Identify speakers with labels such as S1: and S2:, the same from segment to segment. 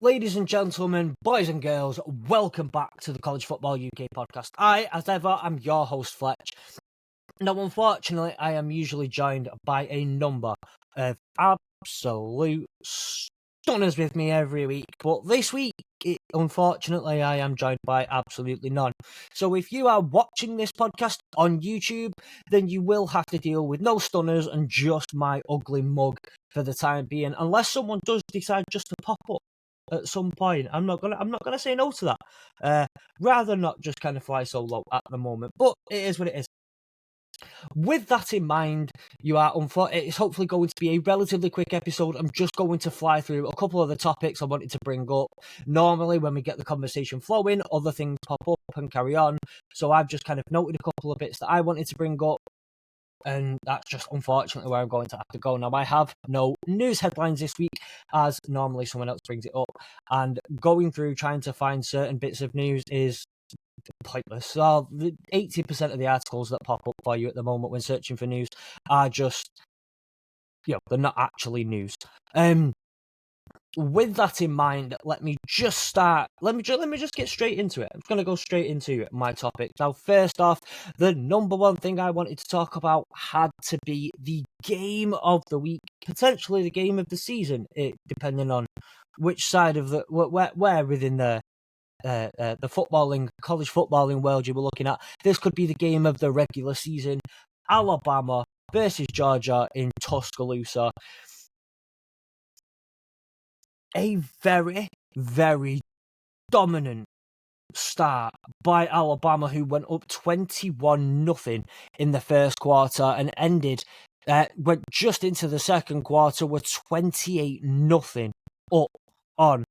S1: Ladies and gentlemen, boys and girls, welcome back to the College Football UK podcast. I, as ever, am your host, Fletch. Now, unfortunately, I am usually joined by a number of absolute stunners with me every week, but this week, unfortunately, I am joined by absolutely none. So if you are watching this podcast on YouTube, then you will have to deal with no stunners and just my ugly mug for the time being, unless someone does decide just to pop up at some point. I'm not gonna say no to that. Rather not just kind of fly solo at the moment, but it is what it is. With that in mind, it's hopefully going to be a relatively quick episode. I'm just going to fly through a couple of the topics I wanted to bring up. Normally, when we get the conversation flowing, other things pop up and carry on. So I've just kind of noted a couple of bits that I wanted to bring up. And that's just unfortunately where I'm going to have to go. Now, I have no news headlines this week, as normally someone else brings it up. And going through trying to find certain bits of news is pointless. So 80% of the articles that pop up for you at the moment when searching for news are just, they're not actually news. With that in mind, let me just get straight into it. I'm going to go straight into my topic. Now, first off, the number one thing I wanted to talk about had to be the game of the week, potentially the game of the season, depending on which side of the where within the college footballing world you were looking at. This could be the game of the regular season: Alabama versus Georgia in Tuscaloosa. A very, very dominant start by Alabama, who went up 21-0 in the first quarter and went just into the second quarter with 28-0 up on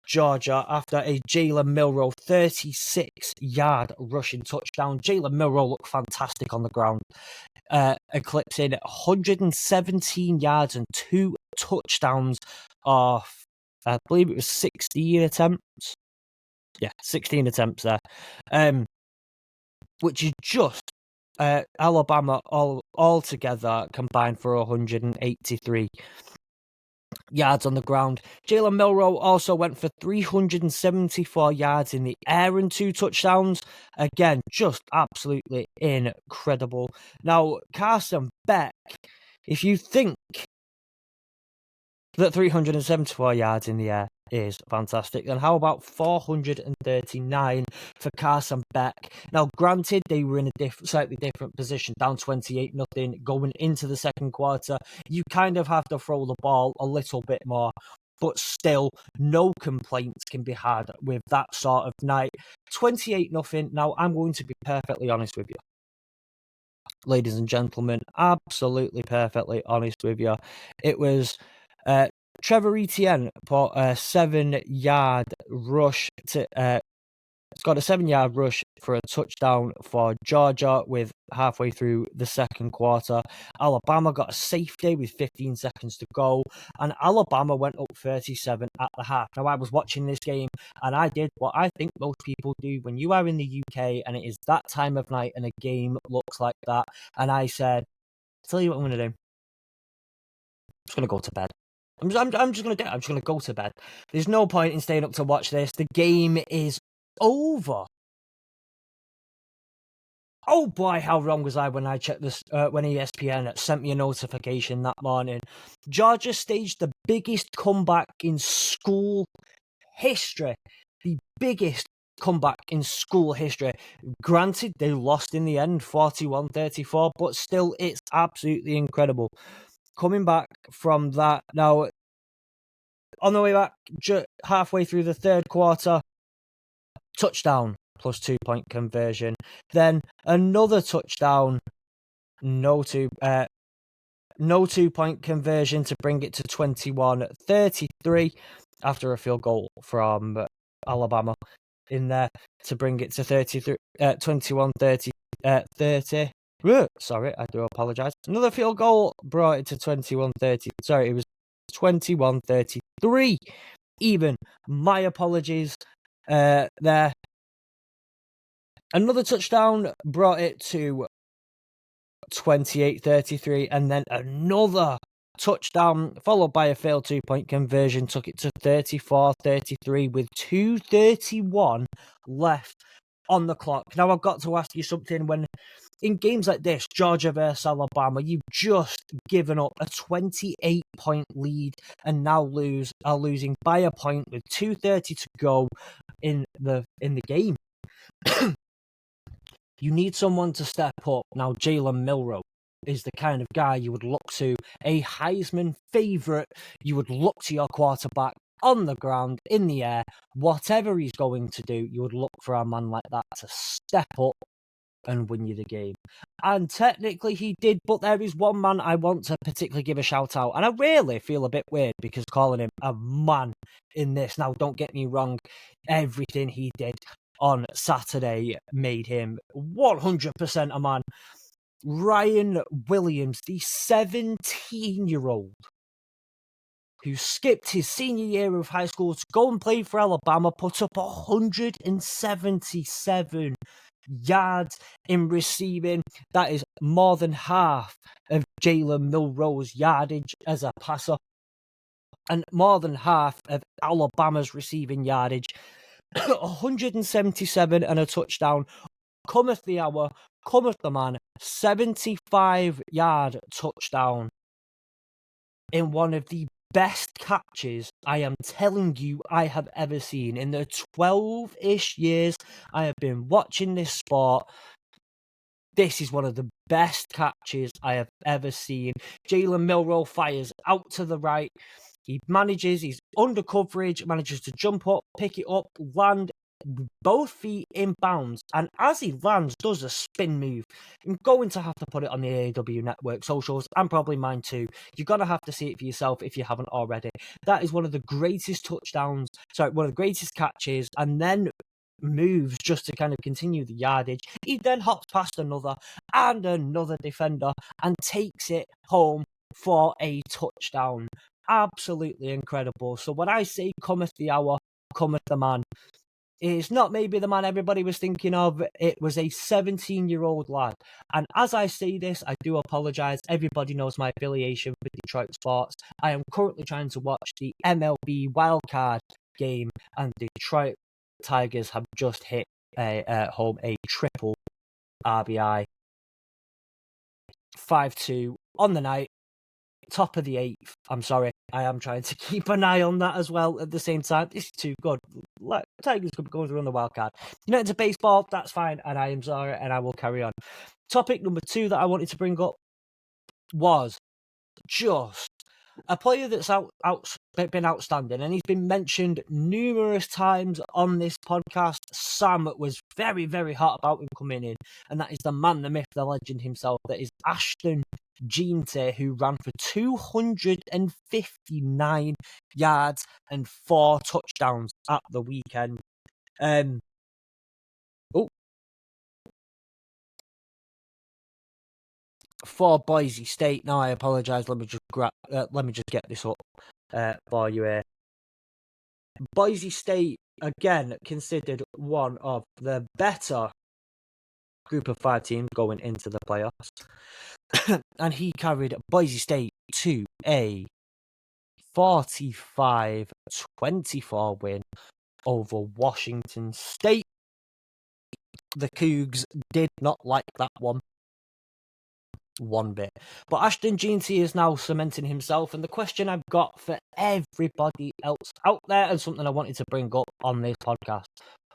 S1: Georgia after a Jalen Milroe 36-yard rushing touchdown. Jalen Milroe looked fantastic on the ground, eclipsing 117 yards and 2 touchdowns off, I believe it was 16 attempts. Yeah, 16 attempts there. Which is just Alabama all together combined for 183 yards on the ground. Jalen Milroe also went for 374 yards in the air and 2 touchdowns. Again, just absolutely incredible. Now, Carson Beck, if you think that 374 yards in the air is fantastic, then how about 439 for Carson Beck? Now, granted, they were in a slightly different position, down 28-0 going into the second quarter. You kind of have to throw the ball a little bit more, but still, no complaints can be had with that sort of night. 28-0. Now, I'm going to be perfectly honest with you, ladies and gentlemen, absolutely perfectly honest with you. It was Trevor Etienne put a 7-yard rush got a 7-yard rush for a touchdown for Georgia with halfway through the second quarter. Alabama got a safety with 15 seconds to go, and Alabama went up 37 at the half. Now, I was watching this game, and I did what I think most people do when you are in the UK and it is that time of night and a game looks like that, and I said, I'll tell you what I'm going to do. I'm just going to go to bed. I'm just going to go to bed. There's no point in staying up to watch this. The game is over. Oh boy, how wrong was I when I checked this, when ESPN sent me a notification that morning. Georgia staged the biggest comeback in school history. The biggest comeback in school history. Granted, they lost in the end, 41-34, but still, it's absolutely incredible. Coming back from that, now, on the way back, halfway through the third quarter, touchdown plus 2-point conversion. Then another touchdown, no 2-point conversion to bring it to 21-33 after a field goal from Alabama in there to bring it to 21-30. Sorry, I do apologize. Another field goal brought it to 21-30. Sorry, it was 21-33. Even. My apologies there. Another touchdown brought it to 28-33, and then another touchdown, followed by a failed 2-point conversion, took it to 34-33 with 2:31 left on the clock. Now, I've got to ask you something. When in games like this, Georgia versus Alabama, you've just given up a 28-point lead and now are losing by a point with 2:30 to go in the game. You need someone to step up. Now, Jalen Milroe is the kind of guy you would look to, a Heisman favorite. You would look to your quarterback on the ground, in the air, whatever he's going to do, you would look for a man like that to step up and win you the game. And technically he did, but there is one man I want to particularly give a shout out, and I really feel a bit weird because calling him a man in this. Now, don't get me wrong, everything he did on Saturday made him 100% a man. Ryan Williams, the 17-year-old who skipped his senior year of high school to go and play for Alabama, put up 177 yards in receiving. That is more than half of Jalen Milroe's yardage as a passer, and more than half of Alabama's receiving yardage. 177 and a touchdown. Cometh the hour, cometh the man. 75-yard touchdown in one of the best catches I am telling you I have ever seen. In the 12-ish years I have been watching this sport, this is one of the best catches I have ever seen. Jalen Milroe fires out to the right. He's under coverage, manages to jump up, pick it up, land both feet in bounds, and as he lands, does a spin move. I'm going to have to put it on the AAW Network socials, and probably mine too. You're going to have to see it for yourself if you haven't already. That is one of the greatest one of the greatest catches, and then moves just to kind of continue the yardage. He then hops past another defender and takes it home for a touchdown. Absolutely incredible. So when I say cometh the hour, cometh the man, it's not maybe the man everybody was thinking of. It was a 17-year-old lad. And as I say this, I do apologise. Everybody knows my affiliation with Detroit sports. I am currently trying to watch the MLB wildcard game, and Detroit Tigers have just hit home a triple RBI. 5-2 on the night. Top of the 8th. I'm sorry. I am trying to keep an eye on that as well at the same time. This is too good. Tigers could be going through on the wild card. You're not into baseball, that's fine, and I am sorry, and I will carry on. Topic number 2 that I wanted to bring up was just a player that's been outstanding, and he's been mentioned numerous times on this podcast. Sam was very, very hot about him coming in, and that is the man, the myth, the legend himself. That is Ashton Jeanty, who ran for 259 yards and 4 touchdowns at the weekend. For Boise State. Now, I apologise. Let me just get this up for you here. Boise State, again, considered one of the better group of 5 teams going into the playoffs. And he carried Boise State to a 45-24 win over Washington State. The Cougs did not like that one bit. But Ashton Jeanty is now cementing himself, and the question I've got for everybody else out there, and something I wanted to bring up on this podcast,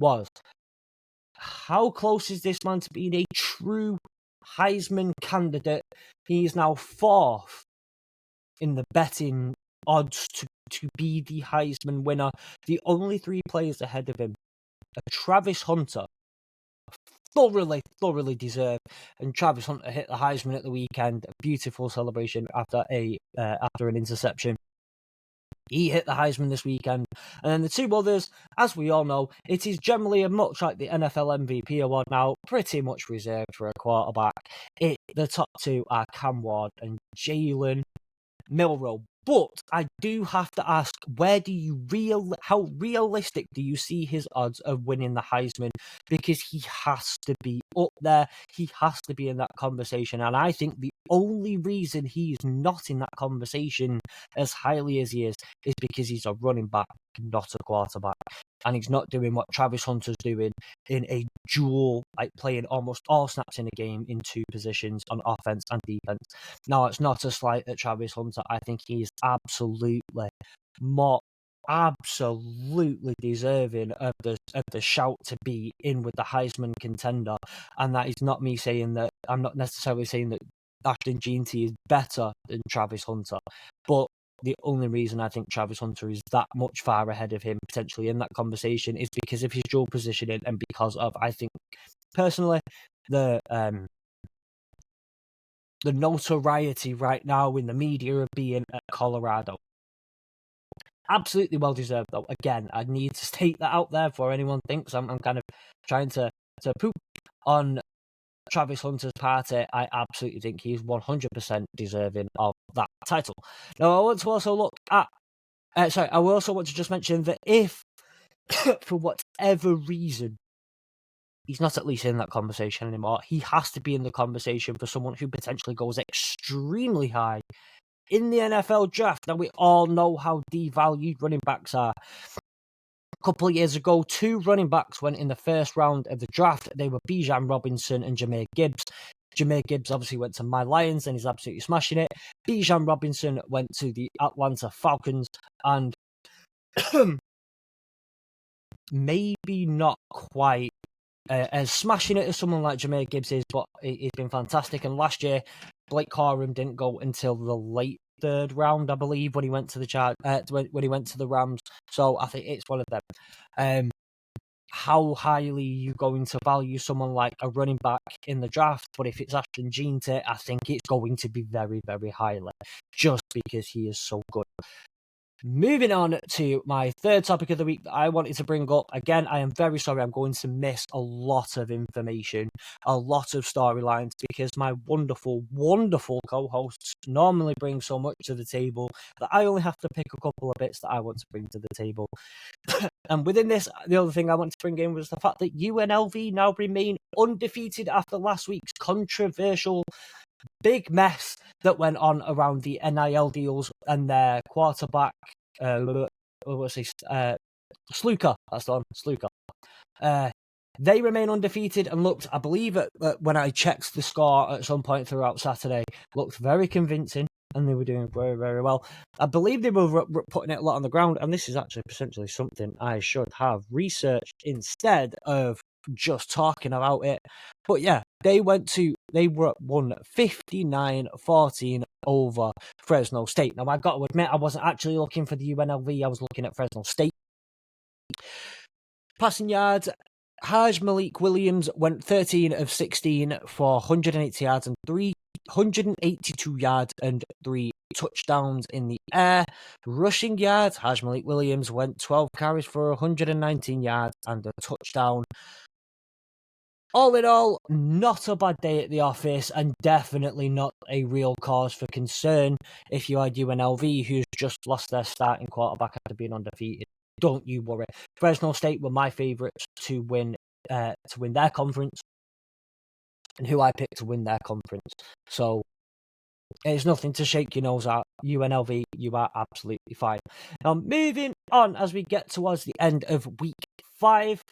S1: was how close is this man to being a true Heisman candidate? He is now 4th in the betting odds to be the Heisman winner. The only 3 players ahead of him are Travis Hunter, thoroughly deserved, and Travis Hunter hit the Heisman at the weekend. A beautiful celebration after an interception. He hit the Heisman this weekend. And then the 2 others, as we all know, it is generally much like the NFL MVP award now, pretty much reserved for a quarterback. The top 2 are Cam Ward and Jalen Milrow. But I do have to ask, how realistic do you see his odds of winning the Heisman? Because he has to be up there. He has to be in that conversation. And I think the only reason he's not in that conversation as highly as he is because he's a running back, not a quarterback. And he's not doing what Travis Hunter's doing in a dual, like playing almost all snaps in a game in two positions on offense and defense. Now, it's not a slight at Travis Hunter. I think he's absolutely deserving of the shout to be in with the Heisman contender. And that is not me saying that. I'm not necessarily saying that Ashton Jeanty is better than Travis Hunter, but the only reason I think Travis Hunter is that much far ahead of him potentially in that conversation is because of his dual positioning and because of, I think, personally, the notoriety right now in the media of being at Colorado. Absolutely well deserved, though. Again, I need to state that out there before anyone thinks I'm kind of trying to poop on Travis Hunter's party. I absolutely think he's 100% deserving of that title. Now, I want to also look at. I also want to just mention that if, for whatever reason, he's not at least in that conversation anymore, he has to be in the conversation for someone who potentially goes extremely high in the NFL draft. Now, we all know how devalued running backs are. A couple of years ago, 2 running backs went in the first round of the draft. They were Bijan Robinson and Jahmyr Gibbs. Jahmyr Gibbs obviously went to my Lions and he's absolutely smashing it. Bijan Robinson went to the Atlanta Falcons and maybe not quite as smashing it as someone like Jahmyr Gibbs is, but he's been fantastic. And last year, Blake Corum didn't go until the late 3rd round, I believe, when he went to the when he went to the Rams. So I think it's one of them. How highly are you going to value someone like a running back in the draft? But if it's Ashton Jeanty, I think it's going to be very, very highly, just because he is so good. Moving on to my third topic of the week that I wanted to bring up. Again, I am very sorry I'm going to miss a lot of information, a lot of storylines, because my wonderful, wonderful co-hosts normally bring so much to the table that I only have to pick a couple of bits that I want to bring to the table. And within this, the other thing I wanted to bring in was the fact that UNLV now remain undefeated after last week's controversial big mess that went on around the NIL deals and their quarterback, Sluka. That's the one, Sluka. They remain undefeated and looked, I believe, when I checked the score at some point throughout Saturday, looked very convincing, and they were doing very, very well. I believe they were putting it a lot on the ground, and this is actually potentially something I should have researched instead of just talking about it. But yeah, they won 59-14 over Fresno State. Now, I got to admit, I wasn't actually looking for the UNLV. I was looking at Fresno State. Passing yards, Malik Williams went 13 of 16 for 180 yards and 382 yards and 3 touchdowns in the air. Rushing yards, Malik Williams went 12 carries for 119 yards and a touchdown. All in all, not a bad day at the office, and definitely not a real cause for concern if you had UNLV, who's just lost their starting quarterback after being undefeated. Don't you worry. Fresno State were my favourites to win their conference, and who I picked to win their conference. So it's nothing to shake your nose at. UNLV, you are absolutely fine. Now, moving on as we get towards the end of week 5.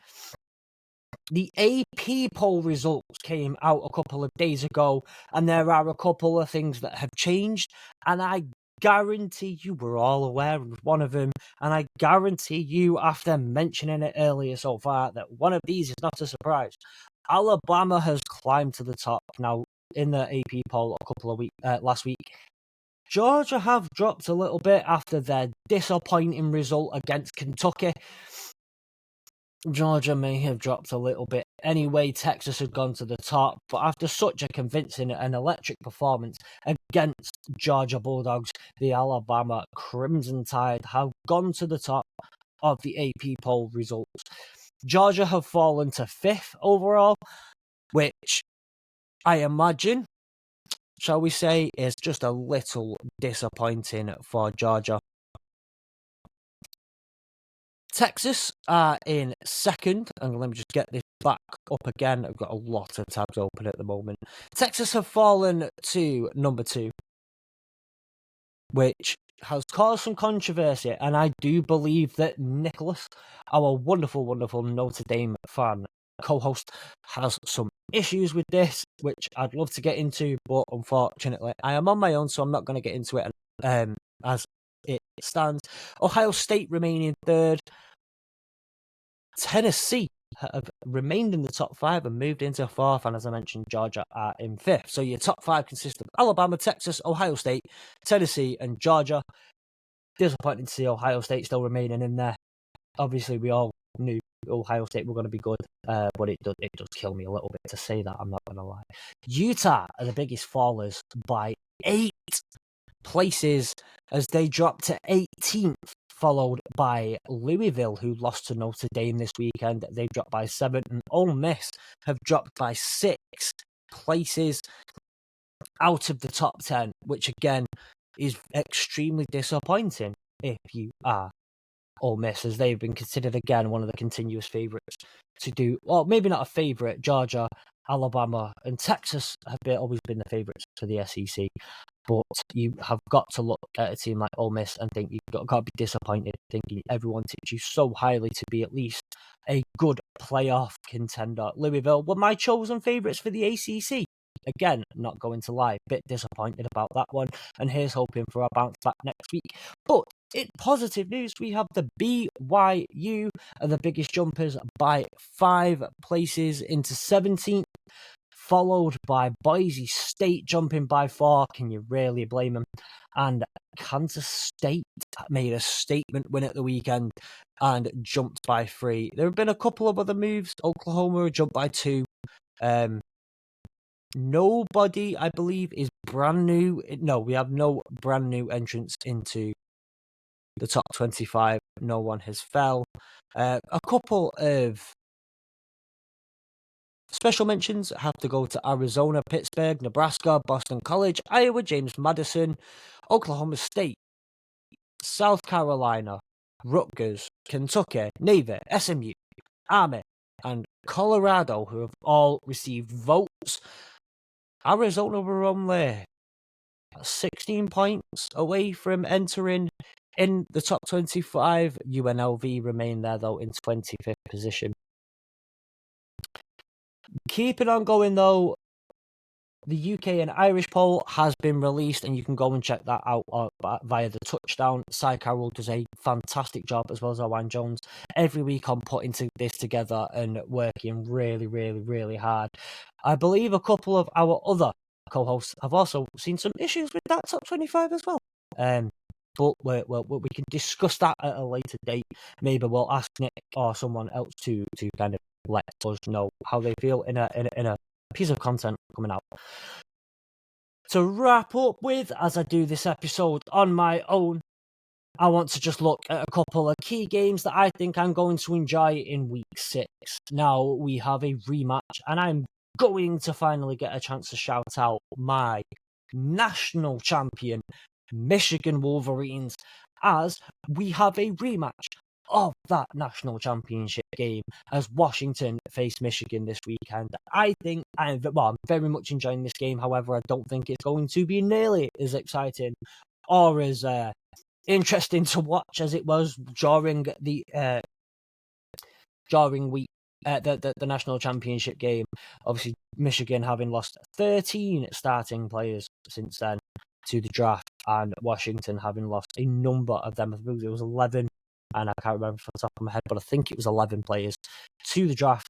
S1: The AP poll results came out a couple of days ago, and there are a couple of things that have changed, and I guarantee you we're all aware of one of them, and I guarantee you, after mentioning it earlier so far, that one of these is not a surprise. Alabama has climbed to the top now in the AP poll a couple of weeks last week. Georgia have dropped a little bit after their disappointing result against Kentucky. Georgia may have dropped a little bit. Anyway, Texas had gone to the top, but after such a convincing and electric performance against Georgia Bulldogs, the Alabama Crimson Tide have gone to the top of the AP poll results. Georgia have fallen to 5th overall, which I imagine shall we say, is just a little disappointing for Georgia. Texas are in second, and let me just get this back up again. I've got a lot of tabs open at the moment. Texas have fallen to number 2, which has caused some controversy, and I do believe that Nicholas, our wonderful, wonderful Notre Dame fan co-host, has some issues with this, which I'd love to get into, but unfortunately, I am on my own, so I'm not going to get into it as it stands. Ohio State remaining third. Tennessee have remained in the top 5 and moved into 4th, and as I mentioned, Georgia are in 5th. So your top 5 consist of Alabama, Texas, Ohio State, Tennessee, and Georgia. Disappointing to see Ohio State still remaining in there. Obviously, we all knew Ohio State were going to be good, but it does kill me a little bit to say that, I'm not going to lie. Utah are the biggest fallers by 8 places as they dropped to 18th, followed by Louisville, who lost to Notre Dame this weekend. They dropped by 7, and Ole Miss have dropped by 6 places out of the top 10, which again is extremely disappointing if you are Ole Miss, as they've been considered again one of the continuous favourites to do, well, maybe not a favourite. Georgia, Alabama, and Texas have always been the favourites for the SEC. But you have got to look at a team like Ole Miss and think you've got to be disappointed, thinking everyone tipped you so highly to be at least a good playoff contender. Louisville were my chosen favourites for the ACC. Again, not going to lie, bit disappointed about that one. And here's hoping for a bounce back next week. But in positive news, we have the BYU are the biggest jumpers by 5 places into 17th. Followed by Boise State jumping by 4. Can you really blame them? And Kansas State made a statement win at the weekend and jumped by 3. There have been a couple of other moves. Oklahoma jumped by 2. Nobody, I believe, is brand new. No, we have no brand new entrants into the top 25. No one has fell. A couple of special mentions have to go to Arizona, Pittsburgh, Nebraska, Boston College, Iowa, James Madison, Oklahoma State, South Carolina, Rutgers, Kentucky, Navy, SMU, Army, and Colorado, who have all received votes. Arizona were only 16 points away from entering in the top 25. UNLV remain there, though, in 25th position. Keeping on going, though, the UK and Irish poll has been released, and you can go and check that out via the Touchdown. Cy Carroll does a fantastic job, as well as Owen Jones, every week on putting this together and working really, really, really hard. I believe a couple of our other co-hosts have also seen some issues with that top 25 as well. But we can discuss that at a later date. Maybe we'll ask Nick or someone else to kind of let us know how they feel in a piece of content coming out. To wrap up with, as I do this episode on my own, I want to just look at a couple of key games that I think I'm going to enjoy in week 6. Now we have a rematch, and I'm going to finally get a chance to shout out my national champion, Michigan Wolverines, as we have a rematch of that national championship game as Washington face Michigan this weekend. I think I'm very much enjoying this game. However, I don't think it's going to be nearly as exciting or as interesting to watch as it was during the week. The national championship game. Obviously, Michigan having lost 13 starting players since then to the draft, and Washington having lost a number of them. I think it was 11, and I can't remember from the top of my head, but I think it was 11 players to the draft.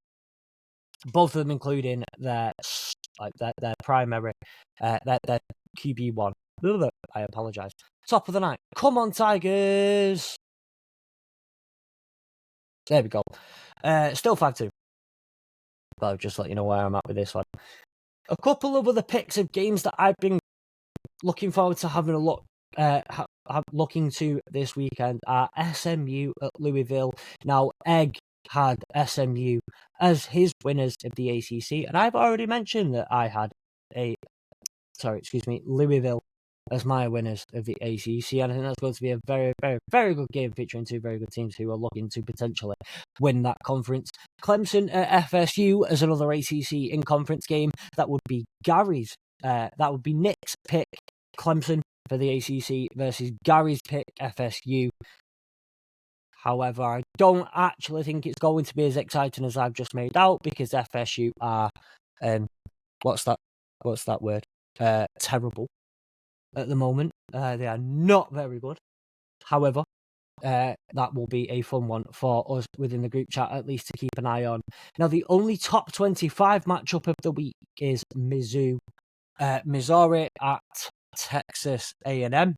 S1: Both of them including their primary, their QB1. I apologise. Top of the night. Come on, Tigers! There we go. Still 5-2. But I'll just let you know where I'm at with this one. A couple of other picks of games that I've been looking forward to having a look, looking to this weekend are SMU at Louisville. Now, Egg had SMU as his winners of the ACC, and I've already mentioned that I had a Louisville as my winners of the ACC, and I think that's going to be a very, very, very good game featuring two very good teams who are looking to potentially win that conference. Clemson at FSU as another ACC in-conference game. That would be Nick's pick, Clemson for the ACC versus Gary's pick, FSU. However, I don't actually think it's going to be as exciting as I've just made out, because FSU are, what's that word? Terrible at the moment. They are not very good. However, that will be a fun one for us within the group chat, at least to keep an eye on. Now, the only top 25 matchup of the week is Missouri at Texas A&M.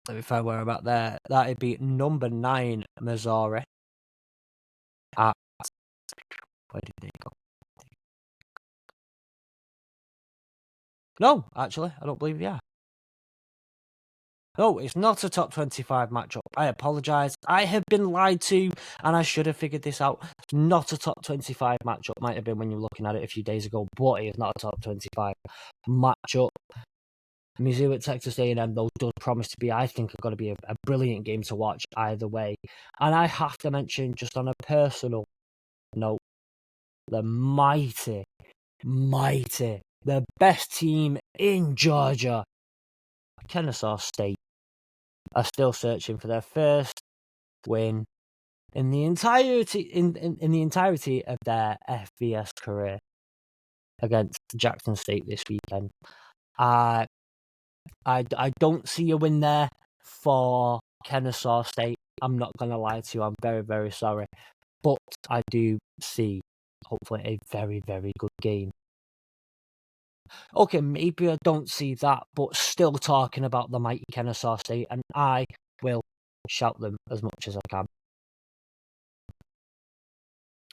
S1: Let me find where I'm at there. That'd be number 9 Missouri at, where did they go? No, actually, I don't believe they are. No, it's not a top 25 matchup. I apologise. I have been lied to, and I should have figured this out. It's not a top 25 matchup. Might have been when you were looking at it a few days ago, but it is not a top 25 matchup. Mizzou at Texas A&M, though, does promise to be, I think, going to be a brilliant game to watch either way. And I have to mention, just on a personal note, the mighty, the best team in Georgia, Kennesaw State, are still searching for their first win in the entirety in the entirety of their FBS career against Jackson State this weekend. I don't see a win there for Kennesaw State. I'm not going to lie to you. I'm very, very sorry. But I do see, hopefully, a very, very good game. Okay, maybe I don't see that, but still talking about the mighty Kennesaw State, and I will shout them as much as I can.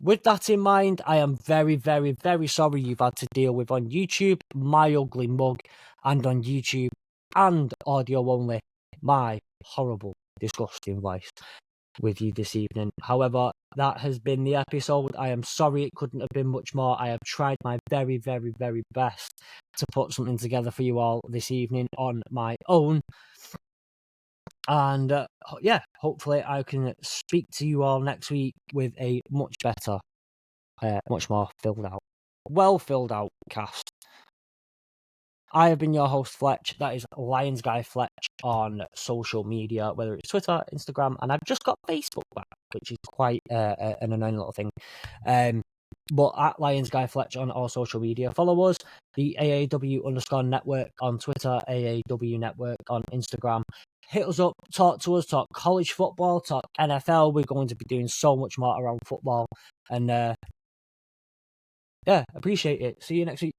S1: With that in mind, I am very, very, very sorry you've had to deal with on YouTube my ugly mug, and on YouTube and audio only my horrible, disgusting voice with you this evening. However, that has been the episode. I am sorry it couldn't have been much more. I have tried my very, very, very best to put something together for you all this evening on my own. And hopefully I can speak to you all next week with a much better, much more well filled out cast. I have been your host, Fletch. That is Lions Guy Fletch on social media, whether it's Twitter, Instagram, and I've just got Facebook back, which is quite an annoying little thing. But at Lions Guy Fletch on all social media. Follow us, the AAW_network on Twitter, AAW Network on Instagram. Hit us up, talk to us, talk college football, talk NFL. We're going to be doing so much more around football. And appreciate it. See you next week.